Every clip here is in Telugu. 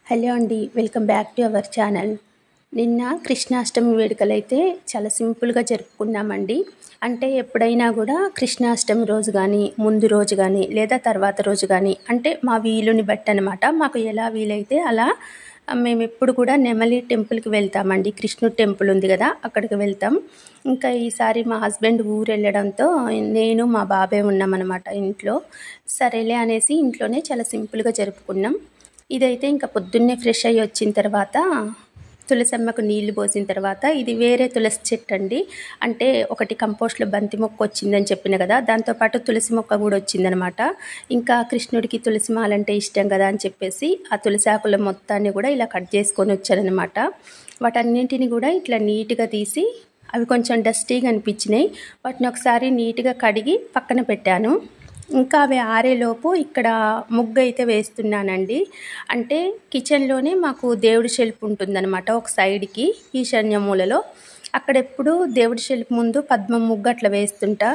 హలో అండి, welcome back to our channel. నిన్న కృష్ణాష్టమి వేడుకలైతే చాలా సింపుల్గా జరుపుకున్నామండి. అంటే ఎప్పుడైనా కూడా కృష్ణాష్టమి రోజు కానీ, ముందు రోజు కానీ, లేదా తర్వాత రోజు కానీ, అంటే మా వీలుని బట్టి అనమాట. మాకు ఎలా వీలైతే అలా మేము ఎప్పుడు కూడా నెమలి టెంపుల్కి వెళ్తామండి. కృష్ణుడి టెంపుల్ ఉంది కదా, అక్కడికి వెళ్తాం. ఇంకా ఈసారి మా హస్బెండ్ ఊరు వెళ్ళడంతో నేను మా బాబాయ్ ఉన్నామన్నమాట ఇంట్లో. సరేలే అనేసి ఇంట్లోనే చాలా సింపుల్గా జరుపుకున్నాం. ఇదైతే ఇంకా పొద్దున్నే ఫ్రెష్ అయ్యి వచ్చిన తర్వాత తులసమ్మకు నీళ్లు పోసిన తర్వాత, ఇది వేరే తులసి చెట్టు అండి. అంటే ఒకటి కంపోస్ట్లో బంతి మొక్క వచ్చిందని చెప్పిన కదా, దాంతోపాటు తులసి మొక్క కూడా వచ్చిందనమాట. ఇంకా కృష్ణుడికి తులసి మాలంటే ఇష్టం కదా అని చెప్పేసి ఆ తులసి ఆకుల మొత్తాన్ని కూడా ఇలా కట్ చేసుకొని వచ్చానమాట. వాటన్నింటిని కూడా ఇట్లా నీట్గా తీసి, అవి కొంచెం డస్టీగా అనిపించినాయి, వాటిని ఒకసారి నీట్గా కడిగి పక్కన పెట్టాను. ఇంకా అవి ఆరేలోపు ఇక్కడ ముగ్గు అయితే వేస్తున్నానండి. అంటే కిచెన్లోనే మాకు దేవుడి షెల్ఫ్ ఉంటుందన్నమాట ఒక సైడ్కి, ఈశాన్య మూలలో. అక్కడెప్పుడు దేవుడి షెల్ఫ్ ముందు పద్మం ముగ్గు అట్లా వేస్తుంటా.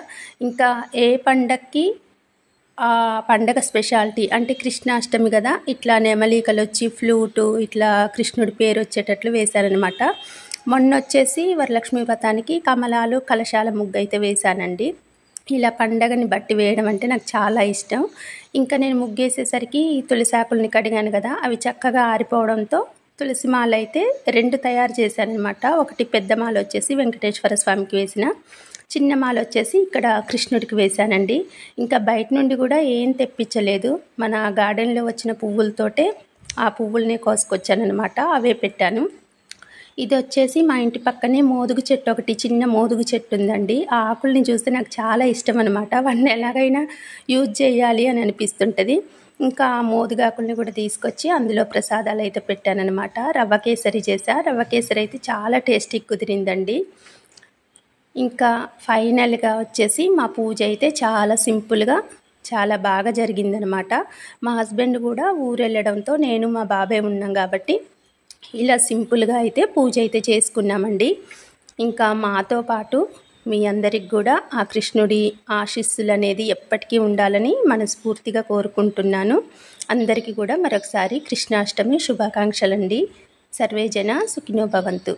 ఇంకా ఏ పండక్కి ఆ పండగ స్పెషాలిటీ అంటే కృష్ణాష్టమి కదా, ఇట్లా నెమలికలు వచ్చి ఫ్లూటు ఇట్లా కృష్ణుడి పేరు వచ్చేటట్లు వేశారనమాట. మొన్న వచ్చేసి వరలక్ష్మి వ్రతానికి కమలాలు కలశాల ముగ్గు అయితే వేశానండి. ఇలా పండగని బట్టి వేయడం అంటే నాకు చాలా ఇష్టం. ఇంకా నేను ముగ్గేసేసరికి తులసాకుల్ని కడిగాను కదా, అవి చక్కగా ఆరిపోవడంతో తులసి మాల అయితే 2 తయారు చేశానమాట. ఒకటి పెద్ద మాల వచ్చేసి వెంకటేశ్వర స్వామికి వేసిన, చిన్న మాల వచ్చేసి ఇక్కడ కృష్ణుడికి వేశానండి. ఇంకా బయట నుండి కూడా ఏం తెప్పించలేదు, మన గార్డెన్లో వచ్చిన పువ్వులతోటే ఆ పువ్వుల్ని కోసుకొచ్చానమాట, అవే పెట్టాను. ఇది వచ్చేసి మా ఇంటి పక్కనే మోదుగు చెట్టు, ఒకటి చిన్న మోదుగు చెట్టు ఉందండి. ఆ ఆకుల్ని చూస్తే నాకు చాలా ఇష్టం అనమాట. వాటిని ఎలాగైనా యూజ్ చేయాలి అని అనిపిస్తుంటుంది. ఇంకా ఆ మోదుగాకుల్ని కూడా తీసుకొచ్చి అందులో ప్రసాదాలు అయితే పెట్టానమాట. రవ్వ కేసరి చేశా. రవ్వ కేసరి అయితే చాలా టేస్టీ కుదిరిందండి. ఇంకా ఫైనల్గా వచ్చేసి మా పూజ అయితే చాలా సింపుల్గా చాలా బాగా జరిగిందనమాట. మా హస్బెండ్ కూడా ఊరు వెళ్ళడంతో నేను మా బాబాయ్ ఉన్నాం కాబట్టి ఇలా సింపుల్గా అయితే పూజ అయితే చేసుకున్నామండి. ఇంకా మాతో పాటు మీ అందరికి కూడా ఆ కృష్ణుడి ఆశీస్సులు అనేది ఎప్పటికీ ఉండాలని మనస్ఫూర్తిగా కోరుకుంటున్నాను. అందరికీ కూడా మరొకసారి కృష్ణాష్టమి శుభాకాంక్షలండి. సర్వే జన సుఖినో భవంతు.